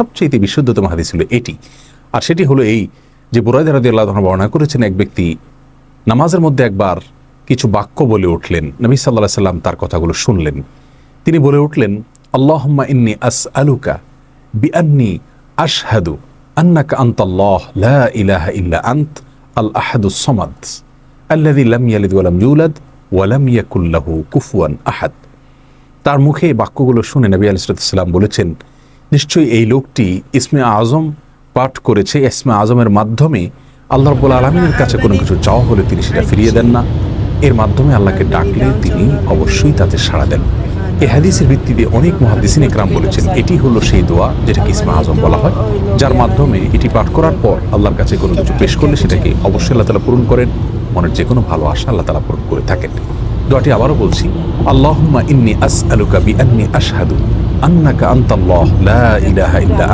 সবচেয়ে বিশুদ্ধতম হাদিস হলো এটি। আর সেটি হলো এই যে বুরায়দা রাদিয়াল্লাহু আনহু বর্ণনা করেছেন, এক ব্যক্তি নামাজের মধ্যে একবার কিছু বাক্য বলে উঠলেন। নবী সাল্লাল্লাহু আলাইহি সাল্লাম তার কথাগুলো শুনলেন। তিনি বলে উঠলেন, আল্লাহুম্মা ইন্নী আসআলুকা বিআন্নী আশহাদু আন্নাকা আনতাল্লাহ লা ইলাহা ইল্লা আনত আল আহাদুস সামাদ আল্লাযী লাম ইয়ালিদ ওয়া লাম ইউলাদ ওয়া লাম ইয়াকুল লাহু কুফুয়ান আহাদ। তার মুখে এই বাক্যগুলো শুনে নবী আলাইহিস সালাম বলেছেন, নিশ্চয়ই এই লোকটি ইসমে আজম পাঠ করেছে। ইসমে আজমের মাধ্যমে আল্লাহ রাব্বুল আলামিনের কাছে কোনো কিছু চাওয়া হলে তিনি সেটা ফিরিয়ে দেন না। এর মাধ্যমে আল্লাহকে ডাকলে তিনি অবশ্যই তাতে সাড়া দেন। এই হাদিসের ভিত্তিতে অনেক মুহাদ্দিসিন ইকরাম বলেছেন এটি হলো সেই দোয়া যেটাকে ইসমে আজম বলা হয়, যার মাধ্যমে এটি পাঠ করার পর আল্লাহর কাছে কোনো কিছু পেশ করলে সেটাকে অবশ্যই আল্লাহ তাআলা পূরণ করেন। মনের যে কোনো ভালো আশা আল্লাহ তাআলা পূরণ করে থাকেন। দোয়াটি আবারও বলছি, আল্লাহুম্মা ইন্নী আসআলুকা বিআন্নী আশহাদু আন্নাকা আনতাল্লাহ লা ইলাহা ইল্লা